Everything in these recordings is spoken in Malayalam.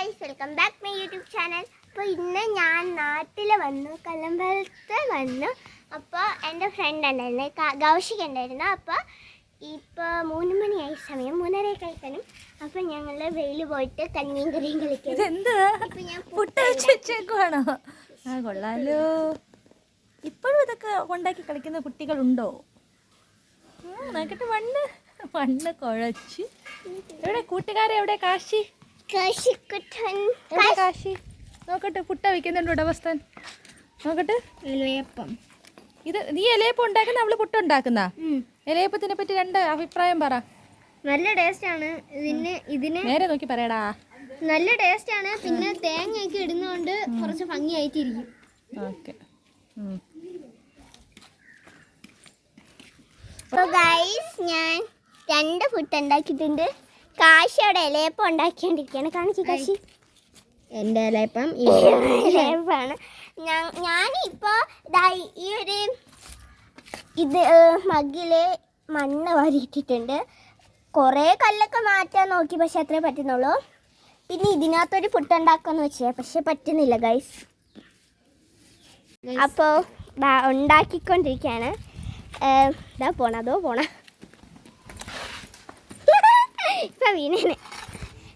Guys welcome back my YouTube channel. അപ്പോൾ ഇന്ന് ഞാൻ നാട്ടിൽ വന്നു, കല്ലമ്പലത്ത് വന്നു. അപ്പോൾ എൻ്റെ ഫ്രണ്ട് ഉണ്ടായിരുന്നു, ഗൗഷിക ഉണ്ടായിരുന്നു. അപ്പോൾ ഇപ്പോൾ 3 മണിയായി, സമയം 3:30 കഴിക്കാനും. അപ്പോൾ ഞങ്ങൾ വെയിൽ പോയിട്ട് കഞ്ഞിയും കറിയും കളിക്കും. ഇപ്പം ഞാൻ പുട്ടേക്കുവാണോ? ആ കൊള്ളാലോ. ഇപ്പോഴും ഇതൊക്കെ ഉണ്ടാക്കി കളിക്കുന്ന കുട്ടികളുണ്ടോ? നോക്കട്ടെ, മണ്ണ് കുഴച്ച്. എവിടെ കൂട്ടുകാരെ? എവിടെ കാശി? കാശി നോക്കട്ടെ, പുട്ട വയ്ക്കുന്നുണ്ടോ ഉടവസ്ഥൻ? നോക്കട്ടെ. ഇലയപ്പം. ഇത് നീ ഇലയപ്പം ഉണ്ടാക്കുന്ന, അവള് പുട്ട ഉണ്ടാക്കുന്ന? ഇലയപ്പത്തിനെ പറ്റി 2 അഭിപ്രായം പറ. നല്ല ടേസ്റ്റ് ആണ്. ഇതിന് നേരെ നോക്കി പറയടാ. നല്ല ടേസ്റ്റ് ആണ്. പിന്നെ തേങ്ങയൊക്കെ ഇടുന്നോണ്ട് കുറച്ച് ഭംഗിയായിട്ടിരിക്കും. ഓക്കെ. ഞാൻ 2 പുട്ട് ഉണ്ടാക്കിയിട്ടുണ്ട്. കാശി അവിടെ ഇലയപ്പം ഉണ്ടാക്കിക്കൊണ്ടിരിക്കുകയാണ്. കാണിച്ചു കാശി. എൻ്റെ ഇലയപ്പാണ്. ഞാനിപ്പോൾ ഈ ഒരു മഗ്ഗില് മണ്ണ് വാരിയിട്ടിട്ടുണ്ട്. കുറേ കല്ലൊക്കെ മാറ്റാൻ നോക്കി, പക്ഷെ അത്രേ പറ്റുന്നുള്ളൂ. പിന്നെ ഇതിനകത്തൊരു പുട്ടുണ്ടാക്കാന്ന് വെച്ചാൽ പക്ഷെ പറ്റുന്നില്ല ഗൈസ്. അപ്പോൾ ഉണ്ടാക്കിക്കൊണ്ടിരിക്കുകയാണ്. അതോ പോണ ഇപ്പം വീണേനെ.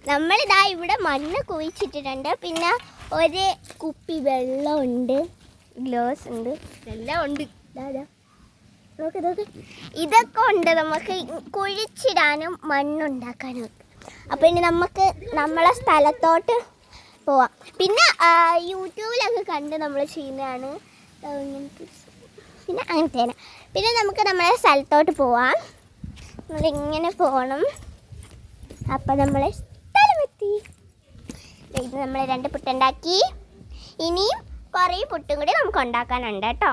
നമ്മളിതാ ഇവിടെ മണ്ണ് കുഴിച്ചിട്ടിട്ടുണ്ട്. പിന്നെ ഒരു കുപ്പി വെള്ളമുണ്ട്, ഗ്ലോസ് ഉണ്ട്, എല്ലാം ഉണ്ട്. നോക്ക് ഇതൊക്കെ ഉണ്ട്. നമുക്ക് കുഴിച്ചിടാനും മണ്ണുണ്ടാക്കാനും ഒക്കെ. അപ്പോൾ ഇനി നമുക്ക് നമ്മളെ സ്ഥലത്തോട്ട് പോവാം. പിന്നെ യൂട്യൂബിലൊക്കെ കണ്ട് നമ്മൾ ചെയ്യുന്നതാണ്. പിന്നെ അങ്ങനത്തെ. പിന്നെ നമുക്ക് നമ്മളെ സ്ഥലത്തോട്ട് പോവാം. നമ്മളിങ്ങനെ പോകണം. അപ്പം നമ്മൾ സ്ഥലമെത്തി. ഇത് നമ്മൾ 2 പുട്ടുണ്ടാക്കി. ഇനിയും കുറേ പുട്ടും കൂടി നമുക്ക് ഉണ്ടാക്കാനുണ്ട് കേട്ടോ.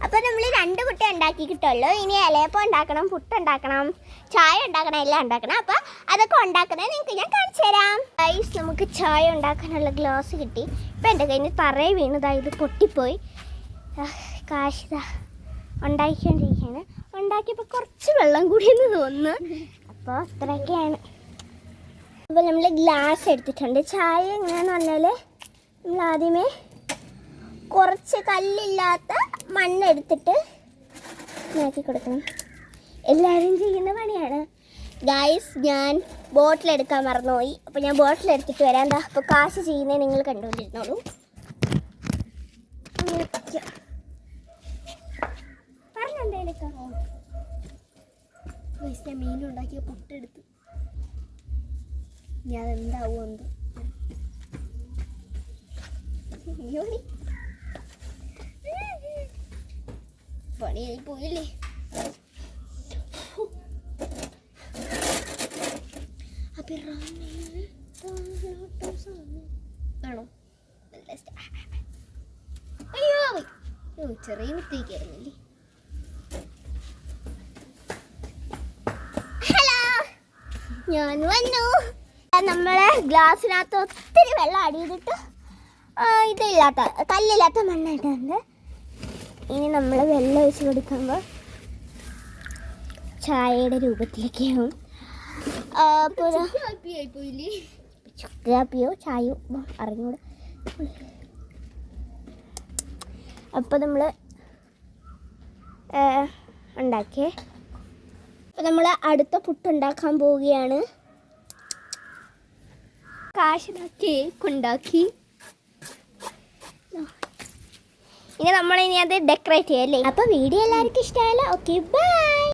അപ്പോൾ നമ്മൾ 2 പുട്ടേ ഉണ്ടാക്കി കിട്ടുള്ളൂ. ഇനി ഇലയപ്പം ഉണ്ടാക്കണം, പുട്ടുണ്ടാക്കണം, ചായ ഉണ്ടാക്കണം, എല്ലാം ഉണ്ടാക്കണം. അപ്പോൾ അതൊക്കെ ഉണ്ടാക്കുന്നത് നിങ്ങൾക്ക് ഞാൻ കാണിച്ചു തരാം. ഗൈസ്, നമുക്ക് ചായ ഉണ്ടാക്കാനുള്ള ഗ്ലാസ് കിട്ടി. ഇപ്പം എൻ്റെ കയ്യിൽ നിന്ന് തറയെ വീണതായി, ഇത് പൊട്ടിപ്പോയി. കാശിത ഉണ്ടാക്കിക്കൊണ്ടിരിക്കുകയാണ്. ഉണ്ടാക്കിയപ്പോൾ കുറച്ച് വെള്ളം കൂടിയെന്ന് തോന്നുന്നു. അപ്പോൾ അത്രയൊക്കെയാണ്. അപ്പോൾ നമ്മൾ ഗ്ലാസ് എടുത്തിട്ടുണ്ട്. ചായ എങ്ങനെയാണെന്ന് പറഞ്ഞാൽ നമ്മൾ ആദ്യമേ കുറച്ച് കല്ലില്ലാത്ത മണ്ണെടുത്തിട്ട് നോക്കി കൊടുക്കണം. എല്ലാവരും ചെയ്യുന്ന പണിയാണ് ഗൈസ്. ഞാൻ ബോട്ടിലെടുക്കാൻ മറന്നുപോയി. അപ്പോൾ ഞാൻ ബോട്ടിലെടുത്തിട്ട് വരാം. എന്താ അപ്പോൾ കാശ് ചെയ്യുന്നത് നിങ്ങൾ കണ്ടുകൊണ്ടിരുന്നോളൂ. പറഞ്ഞെന്തേലൊക്കെ ഞാൻ മീനുണ്ടാക്കിയ പുട്ടെടുത്ത് ഞാൻ എന്താവും എന്തോ. പണിയായി പോയില്ലേ. ആണോ? അയ്യോ ചെറിയ മിസ്റ്റേക്കായിരുന്നില്ലേ. ഹലോ, ഞാൻ വന്നു. നമ്മളെ ഗ്ലാസ്സിനകത്ത് ഒത്തിരി വെള്ളം അടിയിട്ടിട്ട് കല്ലില്ലാത്ത മണ്ണായിട്ടുണ്ട്. ഇനി നമ്മൾ വെള്ളം ഒഴിച്ച് കൊടുക്കുമ്പോൾ ചായയുടെ രൂപത്തിലേക്കാവും. ചുക്കാപ്പിയോ ചായയോ അറിഞ്ഞൂടെ. അപ്പോൾ നമ്മൾ ഉണ്ടാക്കിയേ. അപ്പോൾ നമ്മൾ അടുത്ത പുട്ടുണ്ടാക്കാൻ പോവുകയാണ്. കാശിന കേക്ക് ഉണ്ടാക്കി. ഇനി നമ്മളിനി അത് ഡെക്കറേറ്റ് ചെയ്യല്ലേ. അപ്പോൾ വീഡിയോ എല്ലാവർക്കും ഇഷ്ടമായല്ലോ. Okay, by.